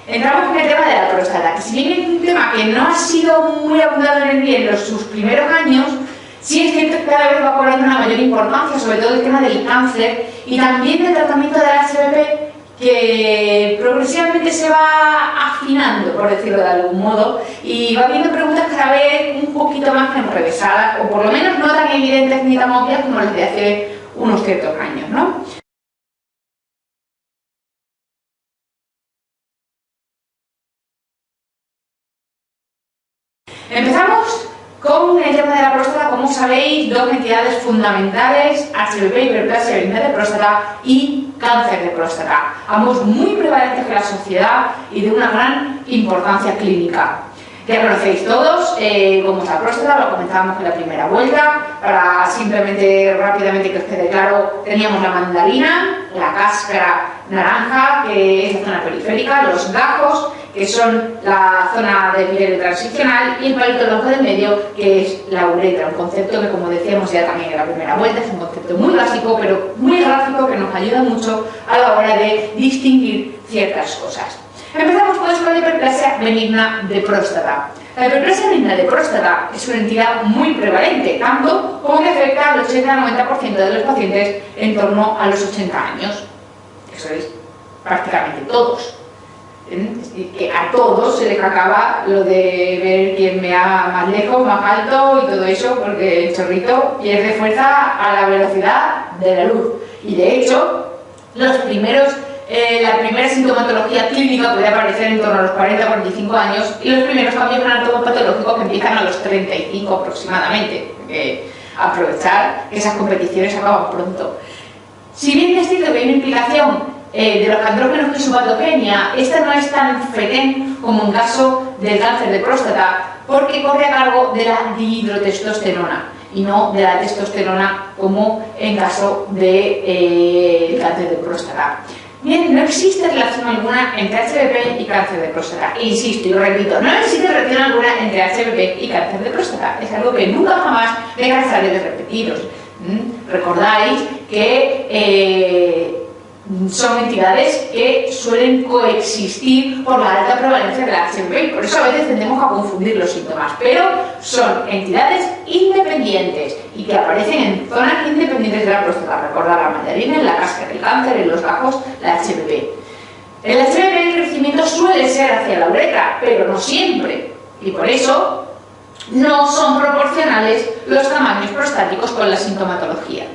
entramos en el tema de la próstata, que si bien es un tema que no ha sido muy abundado en sus primeros años, sí es cierto que cada vez va cobrando una mayor importancia, sobre todo el tema del cáncer y también del tratamiento del HPV, que progresivamente se va afinando, por decirlo de algún modo, y va habiendo preguntas cada vez un poquito más enrevesadas, o por lo menos no tan evidentes ni tan obvias como las de hace unos ciertos años, ¿no? Empezamos con el tema de la próstata. Como sabéis, dos entidades fundamentales: HPV, hiperplasia benigna de próstata, y cáncer de próstata, ambos muy prevalentes en la sociedad y de una gran importancia clínica. Ya conocéis todos cómo es la próstata, lo comentábamos en la primera vuelta. Para simplemente rápidamente que os quede claro, teníamos la mandarina, la cáscara naranja, que es la zona periférica, los gajos, que son la zona de epitelio transicional, y el palito blanco del medio, que es la uretra, un concepto que, como decíamos ya también en la primera vuelta, es un concepto muy básico pero muy gráfico, que nos ayuda mucho a la hora de distinguir ciertas cosas. Empezamos pues con la hiperplasia benigna de próstata. La hiperplasia benigna de próstata es una entidad muy prevalente, tanto como que afecta al 80-90% de los pacientes en torno a los 80 años. Eso es prácticamente todos. Y que a todos se les acaba lo de ver quién mea más lejos, más alto y todo eso, porque el chorrito pierde fuerza a la velocidad de la luz. Y de hecho, la primera sintomatología clínica puede aparecer en torno a los 40-45 años, y los primeros cambios anatomopatológicos que empiezan a los 35 aproximadamente. Aprovechar que esas competiciones acaban pronto. Si bien es cierto que hay una implicación de los andrógenos y su patogenia, esta no es tan frecuente como en caso del cáncer de próstata, porque corre a cargo de la dihidrotestosterona y no de la testosterona como en caso del cáncer de próstata. Bien, no existe relación alguna entre HPV y cáncer de próstata. Insisto y repito, no existe relación alguna entre HPV y cáncer de próstata. Es algo que nunca jamás me cansaré de repetiros. Recordáis que son entidades que suelen coexistir por la alta prevalencia de la HPV, por eso a veces tendemos a confundir los síntomas, pero son entidades independientes y que aparecen en zonas independientes de la próstata. Recordad la mandarina, en la cáscara, el cáncer, en los gajos, la HPV. El HPV, el crecimiento suele ser hacia la uretra, pero no siempre, y por eso no son proporcionales los tamaños prostáticos con la sintomatología.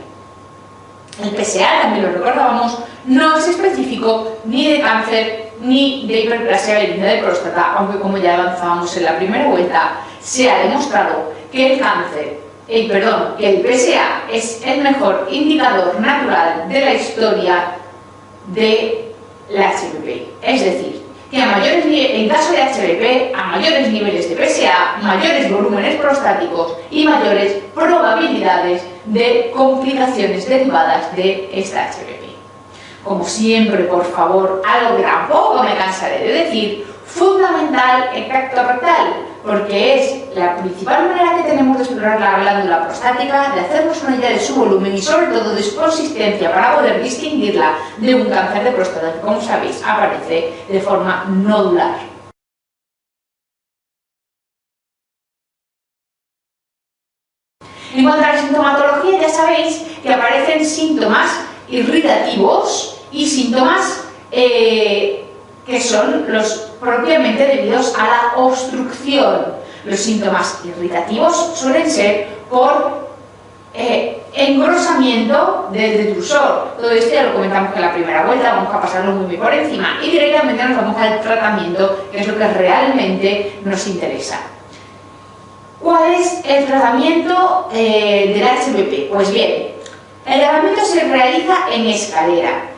El PSA, también lo recordábamos, no es específico ni de cáncer ni de hiperplasia benigna de próstata, aunque, como ya avanzábamos en la primera vuelta, se ha demostrado que el PSA es el mejor indicador natural de la historia de la HPV. Es decir, que en caso de HPV, a mayores niveles de PSA, mayores volúmenes prostáticos y mayores probabilidades de complicaciones derivadas de esta HPV. Como siempre, por favor, algo que tampoco me cansaré de decir, fundamental el tacto rectal, porque es la principal manera que tenemos de explorar la glándula prostática, de hacernos una idea de su volumen y sobre todo de su consistencia para poder distinguirla de un cáncer de próstata que, como sabéis, aparece de forma nodular. En cuanto a la sintomatología, ya sabéis que aparecen síntomas irritativos y síntomas que son los propiamente debidos a la obstrucción. Los síntomas irritativos suelen ser por engrosamiento del detrusor. Todo esto ya lo comentamos en la primera vuelta, vamos a pasarlo muy por encima y directamente nos vamos al tratamiento, que es lo que realmente nos interesa. ¿Cuál es el tratamiento del HPV? Pues bien, el tratamiento se realiza en escalera.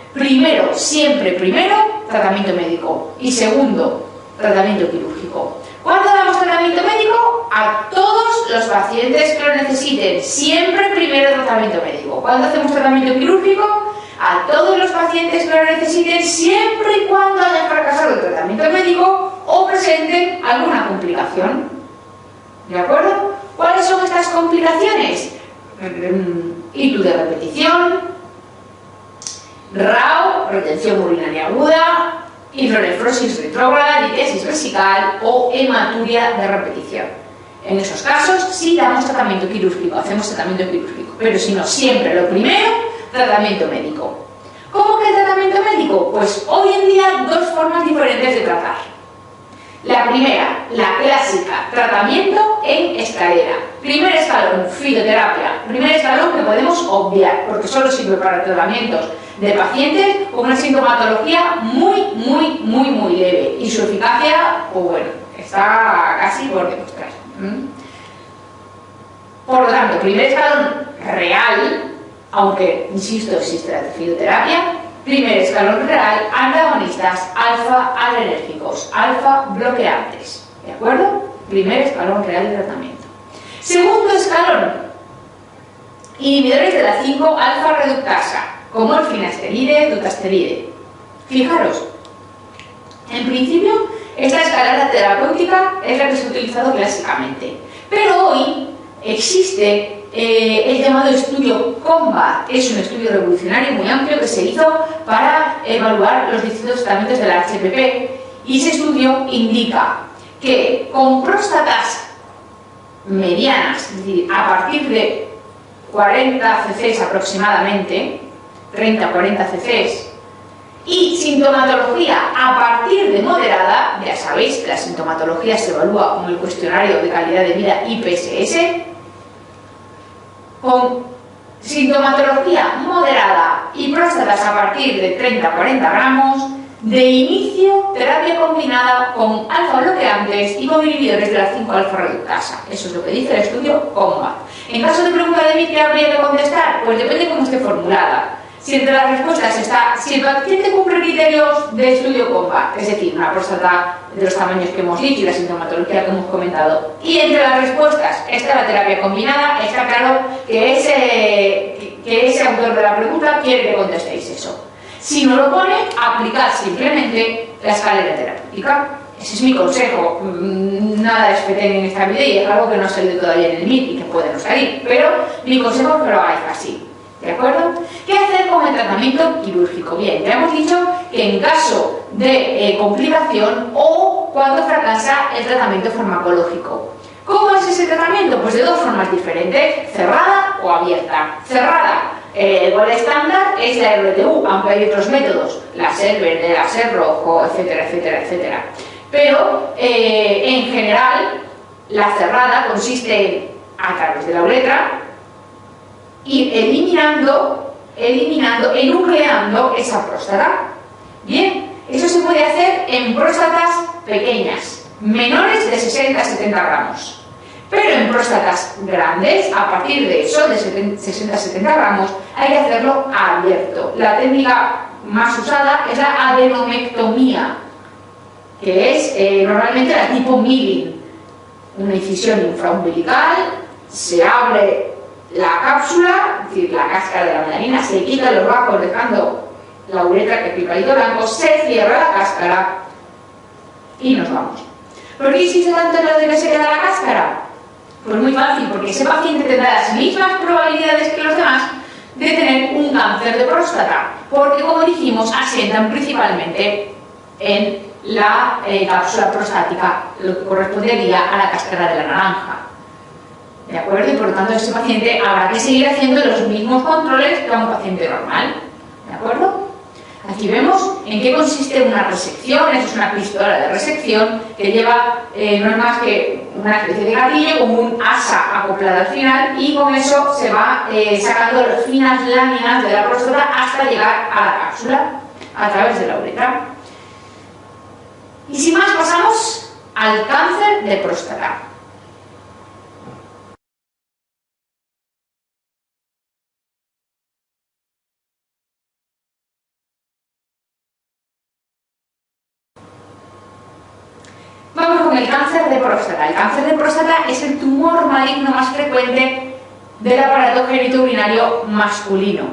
Siempre primero, tratamiento médico y segundo, tratamiento quirúrgico. ¿Cuándo damos tratamiento médico? A todos los pacientes que lo necesiten. Siempre primero tratamiento médico. ¿Cuándo hacemos tratamiento quirúrgico? A todos los pacientes que lo necesiten, siempre y cuando haya fracasado el tratamiento médico o presenten alguna complicación. ¿De acuerdo? ¿Cuáles son estas complicaciones? Ictus de repetición, RAU, retención urinaria aguda, hidronefrosis retrógrada, litesis vesical o hematuria de repetición. En esos casos sí damos tratamiento quirúrgico, hacemos tratamiento quirúrgico, pero si no, siempre lo primero, tratamiento médico. ¿Cómo que el tratamiento médico? Pues hoy en día dos formas diferentes de tratar. La primera, la clásica, tratamiento en escalera. Primer escalón, fitoterapia. Primer escalón que podemos obviar, porque solo sirve para tratamientos de pacientes con una sintomatología muy leve. Y su eficacia, pues bueno, está casi por demostrar. Por lo tanto, primer escalón real, aunque, insisto, existe la fitoterapia. Primer escalón real, antagonistas alfa-alergénicos, alfa-bloqueantes. ¿De acuerdo? Primer escalón real de tratamiento. Segundo escalón, inhibidores de la 5-alfa-reductasa, como el finasteride, dutasteride. Fijaros, en principio, esta escalada terapéutica es la que se ha utilizado clásicamente. Pero hoy existe el llamado estudio COMBAT. Es un estudio revolucionario muy amplio que se hizo para evaluar los distintos tratamientos de la HPP, y ese estudio indica que con próstatas medianas, es decir, a partir de 40 cc aproximadamente, 30-40 cc, y sintomatología a partir de moderada, ya sabéis que la sintomatología se evalúa con el cuestionario de calidad de vida IPSS, con sintomatología moderada y próstatas a partir de 30-40 gramos, de inicio terapia combinada con alfa bloqueantes y con inhibidores de la 5-alfa reductasa. Eso es lo que dice el estudio COMBAT. En caso de pregunta de mí, ¿qué habría que contestar? Pues depende de cómo esté formulada. Si entre las respuestas está, si el paciente cumple criterios de estudio COMBAT, es decir, una próstata de los tamaños que hemos dicho y la sintomatología que hemos comentado, y entre las respuestas está la terapia combinada, está claro que ese autor de la pregunta quiere que contestéis eso. Si no lo pone, aplicar simplemente la escalera terapéutica. Ese es mi consejo. Nada es petén en esta vida, y es algo que no ha salido todavía en el MIT y que puede no salir, pero mi consejo es que lo hagáis así. ¿De acuerdo? ¿Qué hacer con el tratamiento quirúrgico? Bien, ya hemos dicho que en caso de complicación o cuando fracasa el tratamiento farmacológico. ¿Cómo es ese tratamiento? Pues de dos formas diferentes, cerrada o abierta. Cerrada, el gol estándar es la RTU, aunque hay otros métodos, láser verde, láser rojo, etcétera, etcétera, etcétera. Pero en general, la cerrada consiste en, a través de la uretra, ir eliminando, enucleando esa próstata. Bien, eso se puede hacer en próstatas pequeñas, menores de 60-70 gramos. Pero en próstatas grandes, a partir de eso, de 60-70 gramos, hay que hacerlo abierto. La técnica más usada es la adenomectomía, que es normalmente la tipo milling. Una incisión infraumbilical, se abre la cápsula, es decir, la cáscara de la melanina, se quita los bajos dejando la uretra, que es el palito blanco, se cierra la cáscara y nos vamos. ¿Por qué insiste tanto en lo de que se queda la cáscara? Pues muy fácil, porque ese paciente tendrá las mismas probabilidades que los demás de tener un cáncer de próstata, porque, como dijimos, asientan principalmente en la cápsula prostática, lo que correspondería a la cáscara de la naranja. ¿De acuerdo? Y por lo tanto, ese paciente habrá que seguir haciendo los mismos controles que a un paciente normal. ¿De acuerdo? Aquí vemos en qué consiste una resección. Eso es una pistola de resección que lleva, no es más que una especie de gatillo con un asa acoplada al final, y con eso se va sacando las finas láminas de la próstata hasta llegar a la cápsula a través de la uretra. Y sin más, pasamos al cáncer de próstata. Vamos con el cáncer de próstata. El cáncer de próstata es el tumor maligno más frecuente del aparato genitourinario masculino.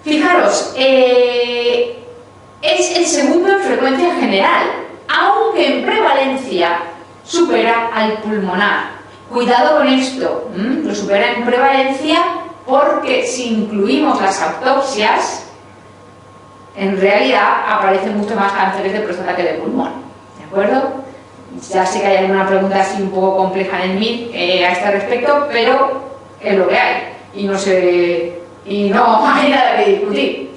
Fijaros, es el segundo en frecuencia general, aunque en prevalencia supera al pulmonar. Cuidado con esto, lo supera en prevalencia porque si incluimos las autopsias, en realidad aparecen mucho más cánceres de próstata que de pulmón, ¿de acuerdo? Ya sé que hay alguna pregunta así un poco compleja en el MIR a este respecto, pero es lo que hay y no hay nada que discutir.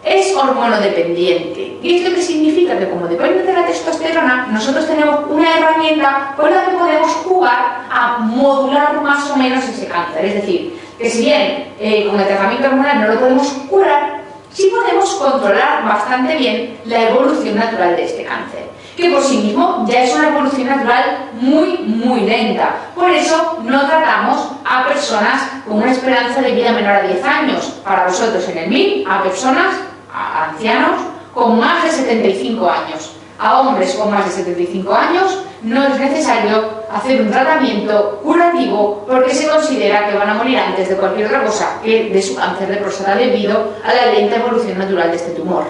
Es hormonodependiente. ¿Y esto qué significa? Que como depende de la testosterona, nosotros tenemos una herramienta con la que podemos jugar a modular más o menos ese cáncer. Es decir, que si bien con el tratamiento hormonal no lo podemos curar, sí podemos controlar bastante bien la evolución natural de este cáncer, que por sí mismo ya es una evolución natural muy lenta. Por eso no tratamos a personas con una esperanza de vida menor a 10 años. Para vosotros en el MIR, a personas, a ancianos, con más de 75 años. A hombres con más de 75 años no es necesario hacer un tratamiento curativo porque se considera que van a morir antes de cualquier otra cosa que de su cáncer de próstata debido a la lenta evolución natural de este tumor.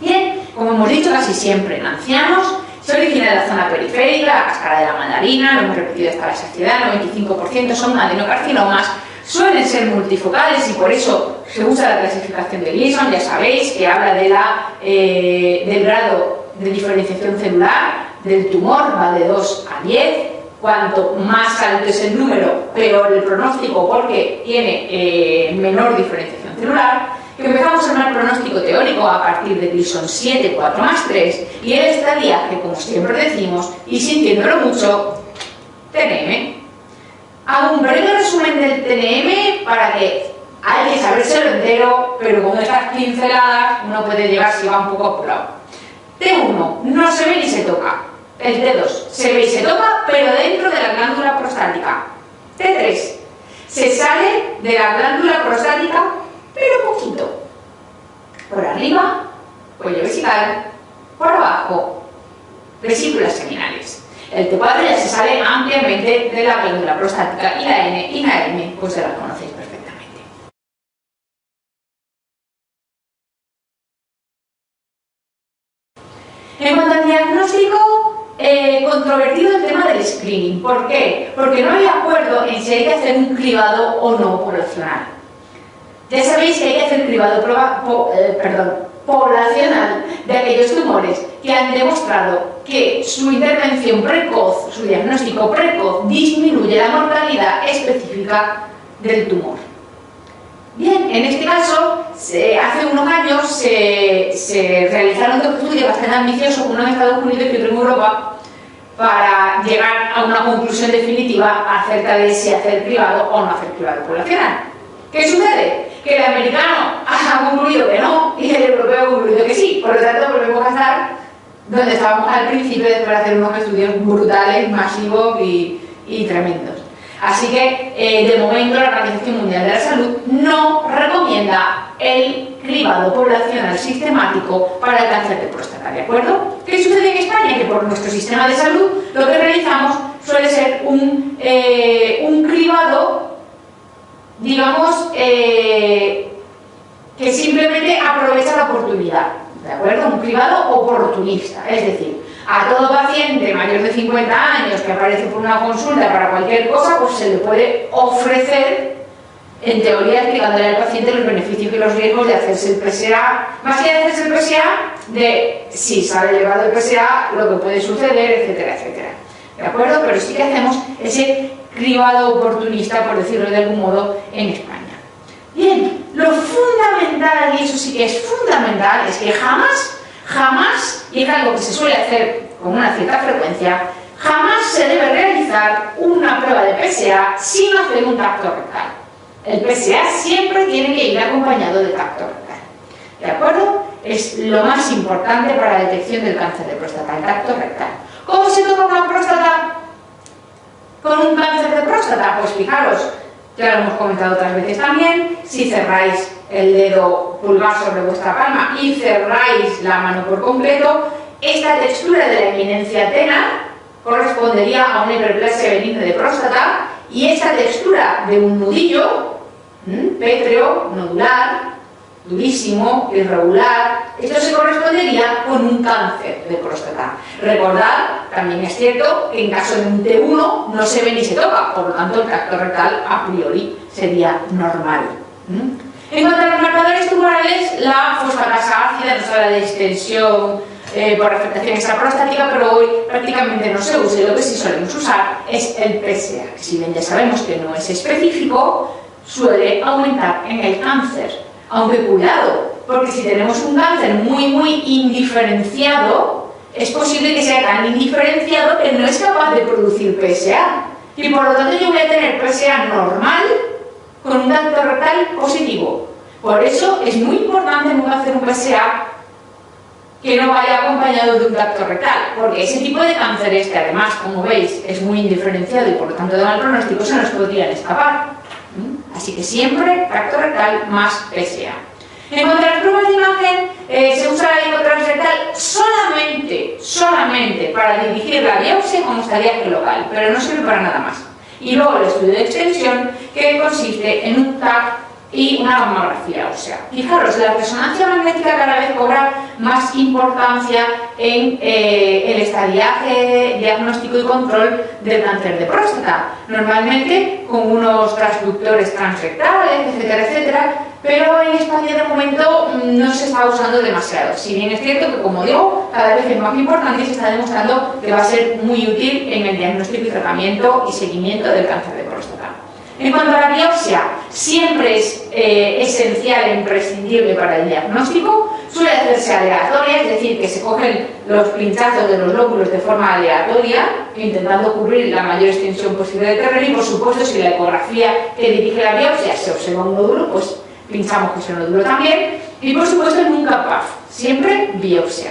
Bien, como hemos dicho casi siempre en ancianos, se origina en la zona periférica, la cáscara de la mandarina, lo hemos repetido hasta la saciedad, 95% son adenocarcinomas, suelen ser multifocales y por eso se usa la clasificación de Gleason, ya sabéis, que habla de del grado de diferenciación celular del tumor, va de 2 a 10, cuanto más alto es el número, peor el pronóstico porque tiene menor diferenciación celular. Que empezamos a llamar pronóstico teórico a partir de Gleason 7, 4 más 3, y el estadiaje, como siempre decimos, y sintiéndolo mucho, TNM. Hago un breve resumen del TNM para que hay que sabérselo entero, pero con estas pinceladas uno puede llegar si va un poco apurado. T1, no se ve ni se toca. El T2, se ve y se toca, pero dentro de la glándula prostática. T3, se sale de la glándula prostática, pero poquito. Por arriba, cuello vesical, por abajo, vesículas seminales. El T4 ya se sale ampliamente de la glándula prostática y la N y la M, pues ya las conocéis perfectamente. En cuanto al diagnóstico, controvertido el tema del screening. ¿Por qué? Porque no hay acuerdo en si hay que hacer un cribado o no poblacional. Ya sabéis que hay que hacer cribado poblacional de aquellos tumores que han demostrado que su intervención precoz, su diagnóstico precoz, disminuye la mortalidad específica del tumor. Bien, en este caso, hace unos años se realizaron dos estudios bastante ambiciosos, uno en Estados Unidos y otro en Europa, para llegar a una conclusión definitiva acerca de si hacer cribado o no hacer cribado poblacional. ¿Qué sucede? Que el americano ha concluido que no y el europeo ha concluido que sí. Por lo tanto, volvemos a estar donde estábamos al principio después de hacer unos estudios brutales, masivos y tremendos. Así que, de momento, la Organización Mundial de la Salud no recomienda el cribado poblacional sistemático para el cáncer de próstata, ¿de acuerdo? ¿Qué sucede en España? Que por nuestro sistema de salud lo que realizamos suele ser un cribado, digamos, que simplemente aprovecha la oportunidad, ¿de acuerdo? Un cribado oportunista, es decir, a todo paciente mayor de 50 años que aparece por una consulta para cualquier cosa, pues se le puede ofrecer, en teoría, explicándole al paciente los beneficios y los riesgos de hacerse el PSA, más que de hacerse el PSA, de si sale elevado el PSA, lo que puede suceder, etcétera, etcétera. ¿De acuerdo? Pero sí que hacemos ese cribado oportunista, por decirlo de algún modo, en España. Bien, lo fundamental, y eso sí que es fundamental, es que jamás, y es algo que se suele hacer con una cierta frecuencia, jamás se debe realizar una prueba de PSA sin hacer un tacto rectal. El PSA siempre tiene que ir acompañado de tacto rectal. ¿De acuerdo? Es lo más importante para la detección del cáncer de próstata, el tacto rectal. ¿Cómo se toca una próstata con un cáncer de próstata? Pues fijaros, ya lo hemos comentado otras veces también, si cerráis el dedo pulgar sobre vuestra palma y cerráis la mano por completo, esta textura de la eminencia tenar correspondería a una hiperplasia benigna de próstata y esta textura de un nudillo pétreo, nodular, durísimo, irregular, esto se correspondería con un cáncer de próstata. Recordad, también es cierto que en caso de un T1 no se ve ni se toca, por lo tanto el tacto rectal a priori sería normal. En cuanto a los marcadores tumorales, la fosfatasa ácida nos habla de extensión por afectación extraprostática, pero hoy prácticamente no se usa, y lo que sí solemos usar es el PSA, que si bien ya sabemos que no es específico, suele aumentar en el cáncer. Aunque cuidado, porque si tenemos un cáncer muy indiferenciado, es posible que sea tan indiferenciado que no es capaz de producir PSA. Y por lo tanto yo voy a tener PSA normal con un tacto rectal positivo. Por eso es muy importante nunca hacer un PSA que no vaya acompañado de un tacto rectal, porque ese tipo de cánceres, que además, como veis, es muy indiferenciado y por lo tanto de mal pronóstico, se nos podrían escapar. Así que siempre tacto rectal más PSA. En cuanto a las pruebas de imagen, se usa la lipotransrectal solamente para dirigir la biopsia como estadiaje local, pero no sirve para nada más. Y luego el estudio de extensión, que consiste en un TAC y una mamografía ósea. Fijaros, la resonancia magnética cada vez cobra más importancia en el estadiaje, diagnóstico y control del cáncer de próstata. Normalmente con unos transductores transrectales, etcétera, etcétera, pero en España de momento no se está usando demasiado. Si bien es cierto que, como digo, cada vez es más importante y se está demostrando que va a ser muy útil en el diagnóstico y tratamiento y seguimiento del cáncer de próstata. En cuanto a la biopsia, siempre es esencial e imprescindible para el diagnóstico. Suele hacerse aleatoria, es decir, que se cogen los pinchazos de los lóbulos de forma aleatoria, intentando cubrir la mayor extensión posible del terreno, y por supuesto, si la ecografía que dirige la biopsia se observa un nódulo, pues pinchamos ese nódulo también, y por supuesto nunca PAF, siempre biopsia.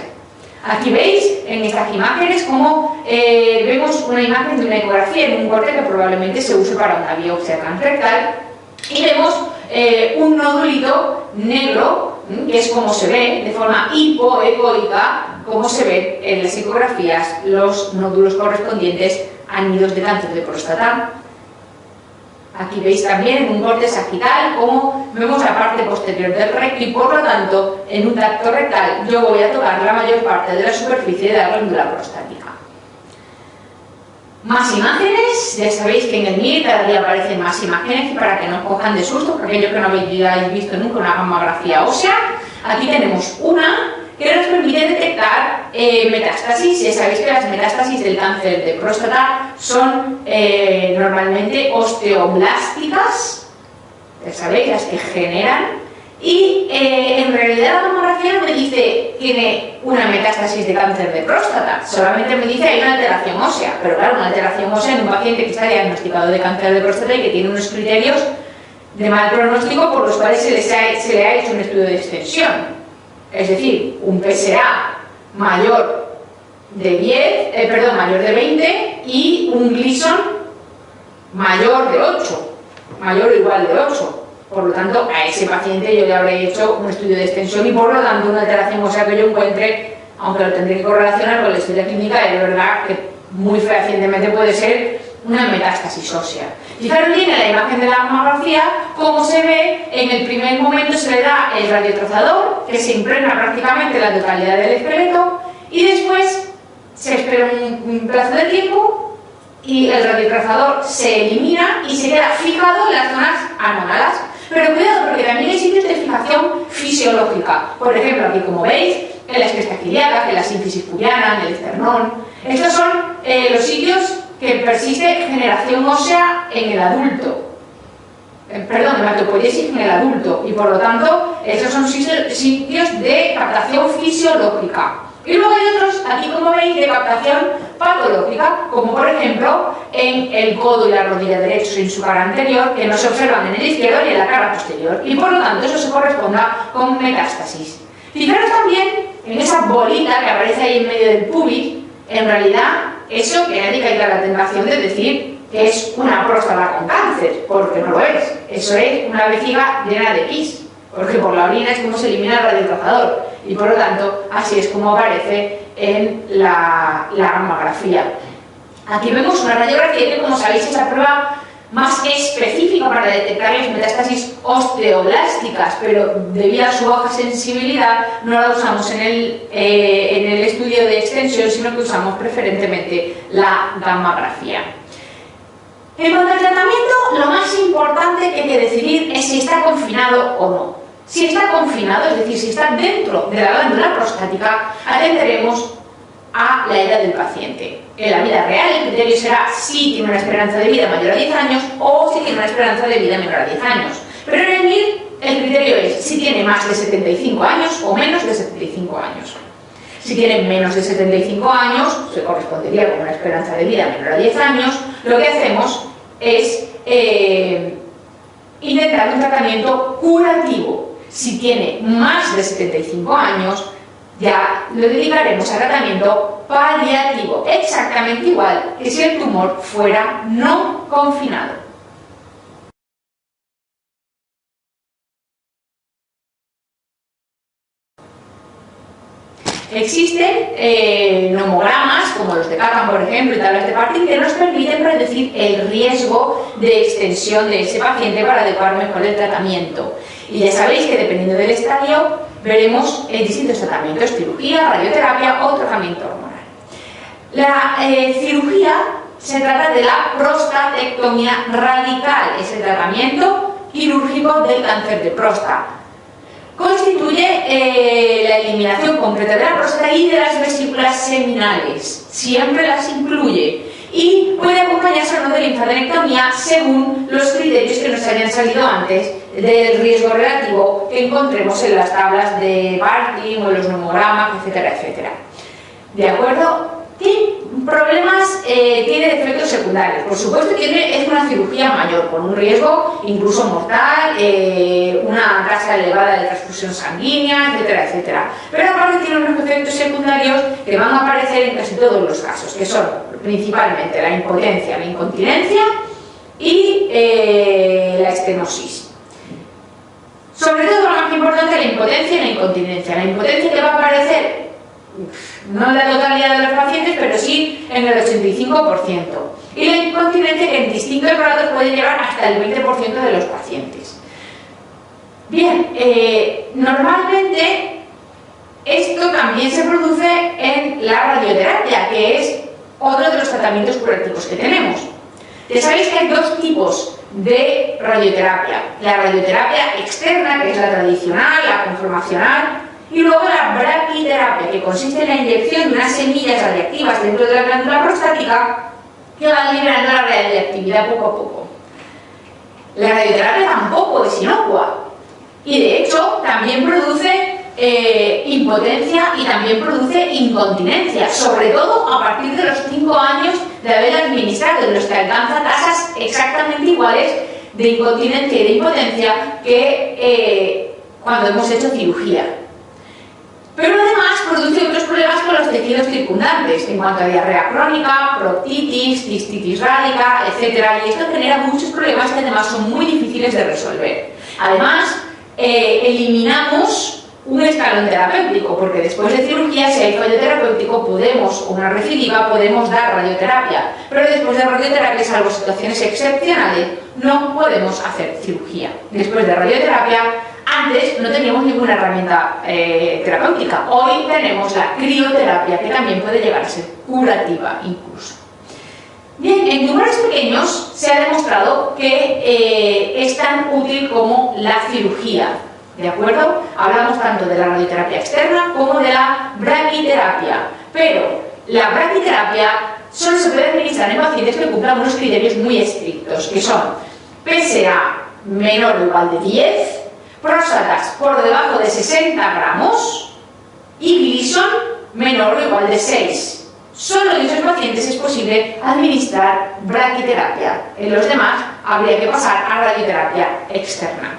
Aquí veis en estas imágenes cómo vemos una imagen de una ecografía en un corte que probablemente se use para una biopsia transrectal, y vemos un nódulito negro, que es como se ve de forma hipoecoica, como se ven en las ecografías los nódulos correspondientes a nidos de cáncer de próstata. Aquí veis también en un corte sagital cómo vemos la parte posterior del recto, y por lo tanto en un tacto rectal yo voy a tocar la mayor parte de la superficie de la glándula prostática. Más imágenes, ya sabéis que en el MIR cada día aparecen más imágenes, y para que no os cojan de susto, porque aquellos que no habéis visto nunca una mamografía ósea, aquí tenemos una que nos permite detectar metástasis. Ya sabéis que las metástasis del cáncer de próstata son normalmente osteoblásticas, ya sabéis, las que generan, y en realidad la mamografía no me dice tiene una metástasis de cáncer de próstata, solamente me dice hay una alteración ósea, pero claro, una alteración ósea en un paciente que está diagnosticado de cáncer de próstata y que tiene unos criterios de mal pronóstico por los cuales se le ha hecho un estudio de extensión. Es decir, un PSA mayor de 20 y un Gleason mayor de 8, mayor o igual de 8. Por lo tanto, a ese paciente yo le habré hecho un estudio de extensión, y por lo tanto una alteración ósea que yo encuentre, aunque lo tendré que correlacionar con la historia clínica, es verdad que muy fehacientemente puede ser una metástasis ósea. Fijaros bien en la imagen de la mamografía cómo se ve. En el primer momento se le da el radiotrazador, que se impregna prácticamente la totalidad del esqueleto, y después se espera un plazo de tiempo y el radiotrazador se elimina y se queda fijado en las zonas anómalas. Pero cuidado, porque también hay sitios de fijación fisiológica. Por ejemplo, aquí como veis, en las crestas ilíacas, en la sínfisis pubiana, en el esternón. Estos son los sitios que persiste generación ósea en el adulto. Perdón, hematopoiesis en el adulto. Y por lo tanto, esos son sitios de captación fisiológica. Y luego hay otros, aquí como veis, de captación patológica, como por ejemplo en el codo y la rodilla derechos en su cara anterior, que no se observan en el izquierdo y en la cara posterior. Y por lo tanto, eso se corresponda con metástasis. Fijaros también en esa bolita que aparece ahí en medio del pubis. En realidad, eso que nadie caiga en la tentación de decir que es una próstata con cáncer, porque no lo es. Eso es una vejiga llena de pis, porque por la orina es como se elimina el radiotrazador, y por lo tanto así es como aparece en la mamografía. Aquí vemos una radiografía que, como sabéis, es la prueba más específica para detectar las metástasis osteoblásticas, pero debido a su baja sensibilidad no la usamos en el estudio de extensión, sino que usamos preferentemente la gammagrafía. En cuanto al tratamiento, lo más importante que hay que decidir es si está confinado o no. Si está confinado, es decir, si está dentro de la glándula prostática, atenderemos a la edad del paciente. En la vida real el criterio será si tiene una esperanza de vida mayor a 10 años o si tiene una esperanza de vida menor a 10 años. Pero en el MIR el criterio es si tiene más de 75 años o menos de 75 años. Si tiene menos de 75 años, se correspondería con una esperanza de vida menor a 10 años, lo que hacemos es intentar un tratamiento curativo. Si tiene más de 75 años, ya lo dedicaremos a tratamiento paliativo, exactamente igual que si el tumor fuera no confinado. Existen nomogramas, como los de Kaplan, por ejemplo, y tablas de Partin, que nos permiten predecir el riesgo de extensión de ese paciente para adecuar mejor el tratamiento. Y ya sabéis que dependiendo del estadio, veremos distintos tratamientos: cirugía, radioterapia o tratamiento hormonal. La cirugía se trata de la prostatectomía radical, es el tratamiento quirúrgico del cáncer de próstata. Constituye la eliminación completa de la próstata y de las vesículas seminales, siempre las incluye, y puede acompañarse o no de linfadenectomía según los criterios que nos hayan salido antes del riesgo relativo que encontremos en las tablas de Partin o en los nomogramas, etcétera, etcétera. ¿De acuerdo? ¿Qué problemas tiene de efectos secundarios? Por supuesto, es una cirugía mayor, con un riesgo incluso mortal, una tasa elevada de transfusión sanguínea, etcétera, etcétera. Pero aparte tiene unos efectos secundarios que van a aparecer en casi todos los casos, que son principalmente la impotencia, la incontinencia y la estenosis. Sobre todo, lo más importante, la impotencia y la incontinencia. La impotencia que va a aparecer no en la totalidad de los pacientes, pero sí en el 85%. Y la incontinencia que en distintos grados puede llegar hasta el 20% de los pacientes. Bien, normalmente esto también se produce en la radioterapia, que es otro de los tratamientos curativos que tenemos. Ya sabéis que hay dos tipos de radioterapia: la radioterapia externa, que es la tradicional, la conformacional, y luego la braquiterapia, que consiste en la inyección de unas semillas radiactivas dentro de la glándula prostática que van liberando la radiactividad poco a poco. La radioterapia tampoco es inocua y de hecho también produce impotencia y también produce incontinencia, sobre todo a partir de los 5 años de haber administrado, en los que alcanza tasas exactamente iguales de incontinencia y de impotencia que cuando hemos hecho cirugía. Pero además produce otros problemas con los tejidos circundantes, en cuanto a diarrea crónica, proctitis, cistitis rádica, etc. Y esto genera muchos problemas que además son muy difíciles de resolver. Además, eliminamos un escalón terapéutico, porque después de cirugía, si hay fallo terapéutico, o una recidiva, podemos dar radioterapia. Pero después de radioterapia, salvo situaciones excepcionales, no podemos hacer cirugía. Después de radioterapia, antes no teníamos ninguna herramienta terapéutica. Hoy tenemos la crioterapia, que también puede llegar a ser curativa incluso. Bien, en tumores pequeños se ha demostrado que es tan útil como la cirugía. ¿De acuerdo? Hablamos tanto de la radioterapia externa como de la braquiterapia. Pero la braquiterapia solo se puede administrar en pacientes que cumplan unos criterios muy estrictos, que son PSA menor o igual de 10, próstatas por debajo de 60 gramos y Gleason menor o igual de 6. Solo en esos pacientes es posible administrar braquiterapia. En los demás habría que pasar a radioterapia externa.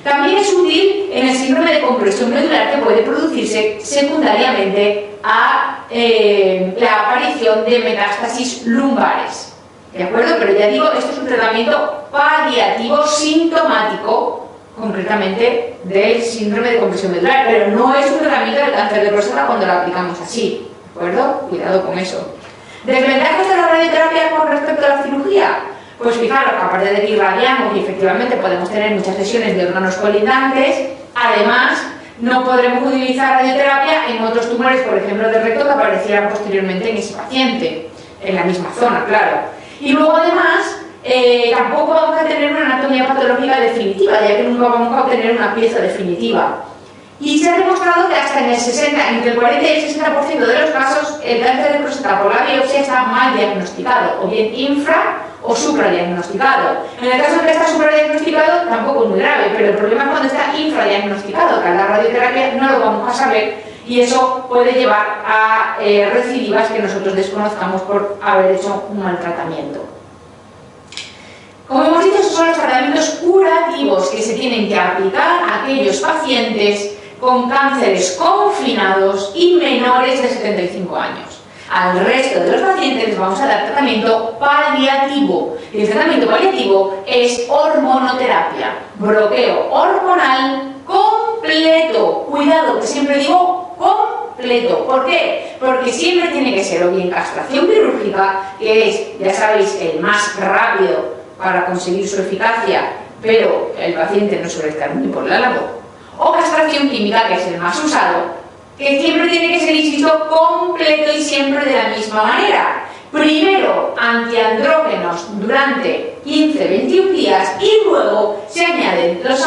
También es útil en el síndrome de compresión medular, que puede producirse secundariamente a la aparición de metástasis lumbares. ¿De acuerdo? Pero ya digo, esto es un tratamiento paliativo sintomático, concretamente del síndrome de compresión medular, pero no es un tratamiento del cáncer de próstata cuando lo aplicamos así. ¿De acuerdo? Cuidado con eso. ¿Desventajas de la radioterapia con respecto a la cirugía? Pues fijaros, aparte de que irradiamos y efectivamente podemos tener muchas lesiones de órganos colindantes, además no podremos utilizar radioterapia en otros tumores, por ejemplo del recto, que aparecieran posteriormente en ese paciente, en la misma zona, claro. Y luego además tampoco vamos a tener una anatomía patológica definitiva, ya que nunca vamos a obtener una pieza definitiva. Y se ha demostrado que hasta en el 60, entre el 40 y el 60% de los casos, el cáncer de próstata por la biopsia está mal diagnosticado, o bien infra o supradiagnosticado. En el caso en que está supradiagnosticado, tampoco es muy grave, pero el problema es cuando está infradiagnosticado, que a la radioterapia no lo vamos a saber, y eso puede llevar a recidivas que nosotros desconozcamos por haber hecho un mal tratamiento. Como hemos dicho, esos son los tratamientos curativos que se tienen que aplicar a aquellos pacientes con cánceres confinados y menores de 75 años. Al resto de los pacientes les vamos a dar tratamiento paliativo. Y el tratamiento paliativo es hormonoterapia, bloqueo hormonal completo. Cuidado, que siempre digo completo. ¿Por qué? Porque siempre tiene que ser o bien castración quirúrgica, que es, ya sabéis, el más rápido para conseguir su eficacia, pero el paciente no suele estar muy por la labor, o castración química, que es el más usado, que siempre tiene que ser, insisto, completo y siempre de la misma manera. Primero, antiandrógenos durante 15-21 días y luego se añaden los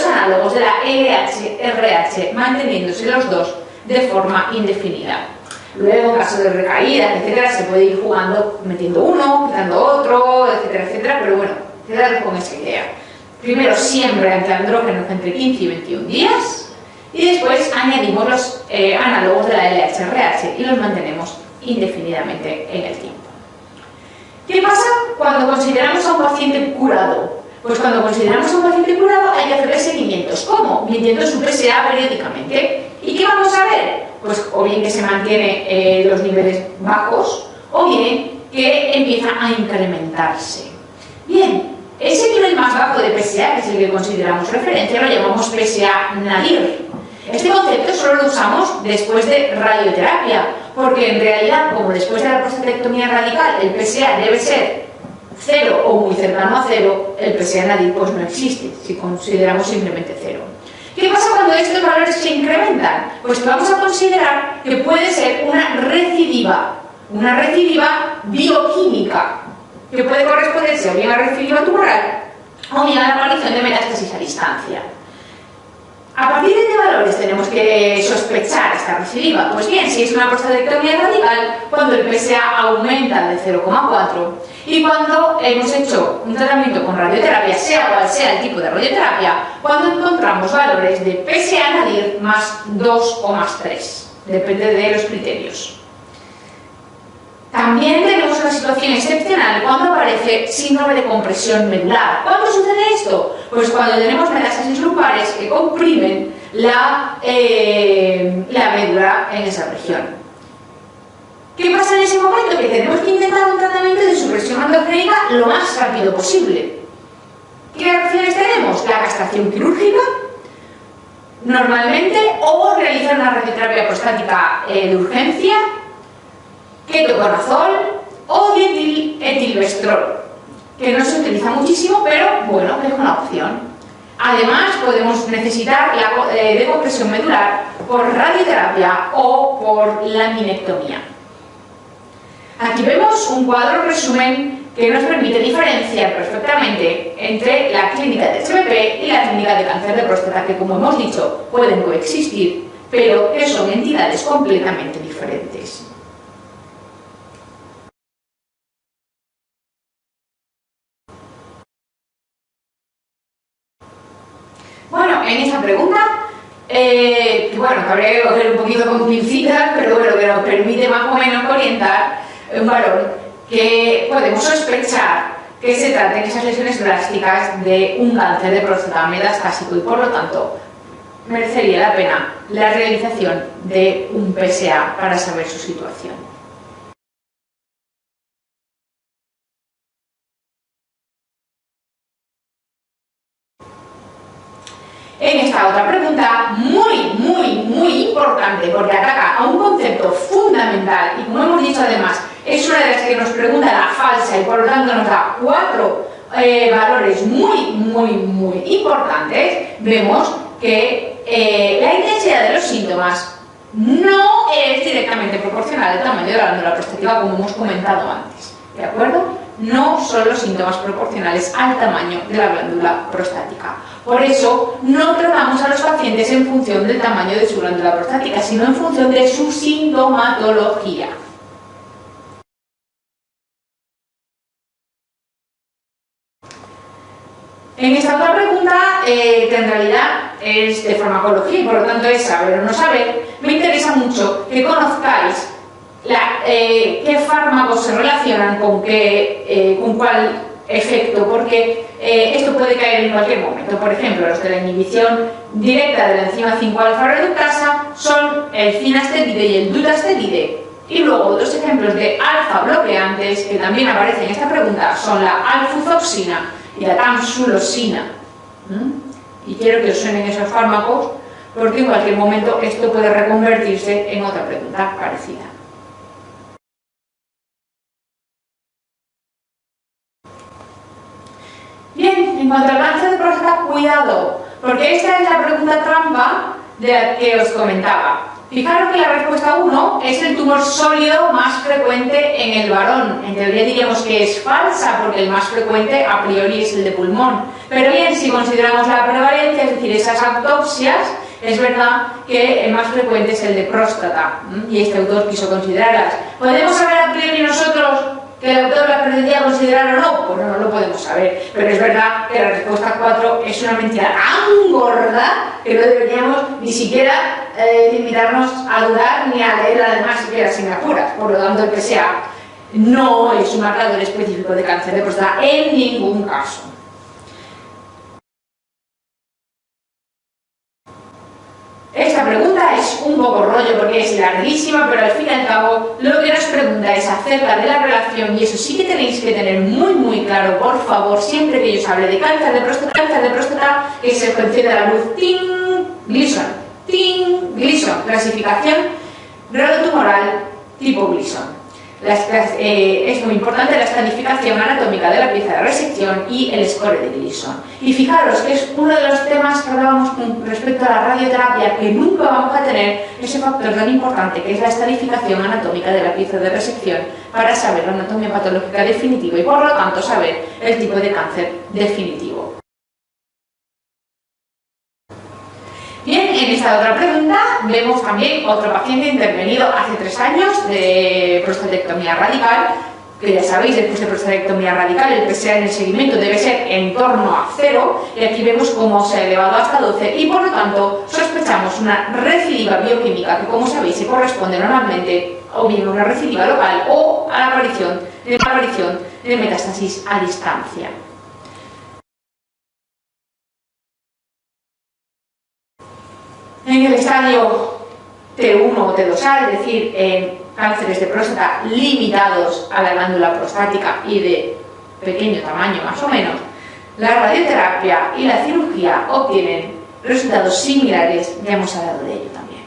análogos de la LH-RH, manteniéndose los dos de forma indefinida. Luego, en caso de recaídas, etcétera, se puede ir jugando, metiendo uno, quitando otro, etcétera, etcétera, pero bueno, quedaros con esa idea. Primero, siempre antiandrógenos entre 15 y 21 días, y después añadimos los análogos de la LH-RH y los mantenemos indefinidamente en el tiempo. ¿Qué pasa cuando consideramos a un paciente curado? Pues cuando consideramos a un paciente curado hay que hacerle seguimientos. ¿Cómo? Midiendo su PSA periódicamente. ¿Y qué vamos a ver? Pues o bien que se mantiene los niveles bajos, o bien que empieza a incrementarse. Bien, ese nivel más bajo de PSA, que es el que consideramos referencia, lo llamamos PSA nadir. Este concepto solo lo usamos después de radioterapia, porque en realidad, como después de la prostatectomía radical el PSA debe ser 0 o muy cercano a 0, el PSA nadir pues no existe, si consideramos simplemente 0. ¿Qué pasa cuando estos valores se incrementan? Pues que vamos a considerar que puede ser una recidiva bioquímica, que puede corresponderse o bien a recidiva tumoral o bien a la aparición de metástasis a distancia. ¿A partir de qué valores tenemos que sospechar esta recidiva? Pues bien, si es una prostatectomía radical, cuando el PSA aumenta de 0,4 y cuando hemos hecho un tratamiento con radioterapia, sea cual sea el tipo de radioterapia, cuando encontramos valores de PSA nadir más 2 o más 3, depende de los criterios. También tenemos una situación excepcional cuando aparece síndrome de compresión medular. ¿Cuándo sucede esto? Pues cuando tenemos metástasis lumpares que comprimen la médula en esa región. ¿Qué pasa en ese momento? Que tenemos que intentar un tratamiento de supresión androgénica lo más rápido posible. ¿Qué opciones tenemos? La castración quirúrgica, normalmente, o realizar una radioterapia prostática de urgencia, ketoconazol o dietilvestrol, que no se utiliza muchísimo, pero bueno, es una opción. Además, podemos necesitar la decompresión medular por radioterapia o por laminectomía. Aquí vemos un cuadro resumen que nos permite diferenciar perfectamente entre la clínica de HPP y la clínica de cáncer de próstata, que como hemos dicho pueden coexistir, pero que son entidades completamente diferentes. Bueno, en esta pregunta, que habría que coger un poquito con pincitas, pero bueno, que nos permite más o menos orientar un varón que podemos sospechar que se traten esas lesiones drásticas de un cáncer de próstata metastásico y por lo tanto merecería la pena la realización de un PSA para saber su situación. En esta otra pregunta, muy importante, porque ataca a un concepto fundamental y, como hemos dicho además, es una de las que nos pregunta la falsa y por lo tanto nos da 4 valores muy importantes, vemos que la intensidad de los síntomas no es directamente proporcional al tamaño de la glándula prostática, como hemos comentado antes, ¿de acuerdo? no son los síntomas proporcionales al tamaño de la glándula prostática. Por eso, no tratamos a los pacientes en función del tamaño de su glándula prostática, sino en función de su sintomatología. En esta otra pregunta, que en realidad es de farmacología y por lo tanto es saber o no saber, me interesa mucho que conozcáis qué fármacos se relacionan con cuál efecto, porque esto puede caer en cualquier momento. Por ejemplo, los de la inhibición directa de la enzima 5-alfa-reductasa son el finasteride y el dutasteride. Y luego otros ejemplos de alfa bloqueantes que también aparecen en esta pregunta son la alfuzoxina y la tamsulosina. Y quiero que os suenen esos fármacos porque en cualquier momento esto puede reconvertirse en otra pregunta parecida. Bien, en cuanto al cáncer de próstata, cuidado, porque esta es la pregunta trampa de la que os comentaba. Fijaros que la respuesta 1 es el tumor sólido más frecuente en el varón. En teoría diríamos que es falsa, porque el más frecuente a priori es el de pulmón. Pero bien, si consideramos la prevalencia, es decir, esas autopsias, es verdad que el más frecuente es el de próstata. Y este autor quiso considerarlas. ¿Podemos saber a priori nosotros que el autor la pretendía considerar o no? Pues no lo podemos saber. Pero es verdad que la respuesta 4 es una mentira tan gorda que no deberíamos ni siquiera limitarnos a dudar ni a leer además siquiera sin me apuras. Por lo tanto, el que sea no es un marcador específico de cáncer de próstata en ningún caso. Esta pregunta es un poco rollo porque es larguísima, pero al fin y al cabo lo que nos pregunta es acerca de la relación, y eso sí que tenéis que tener muy claro, por favor, siempre que yo os hable de cáncer de próstata, que se encienda la luz Gleason. Gleason, clasificación ralotumoral tipo Gleason. Es muy importante la estratificación anatómica de la pieza de resección y el score de Gleason. Y fijaros que es uno de los temas que hablábamos con respecto a la radioterapia, que nunca vamos a tener ese factor tan importante que es la estratificación anatómica de la pieza de resección para saber la anatomía patológica definitiva y por lo tanto saber el tipo de cáncer definitivo. Bien, en esta otra pregunta vemos también otro paciente intervenido hace 3 años de prostatectomía radical, que ya sabéis, después de prostatectomía radical el PSA en el seguimiento debe ser en torno a 0, y aquí vemos cómo se ha elevado hasta 12 y por lo tanto sospechamos una recidiva bioquímica que, como sabéis, se corresponde normalmente o bien a una recidiva local o a la aparición de metástasis a distancia. En el estadio T1 o T2A, es decir, en cánceres de próstata limitados a la glándula prostática y de pequeño tamaño más o menos, la radioterapia y la cirugía obtienen resultados similares, ya hemos hablado de ello también.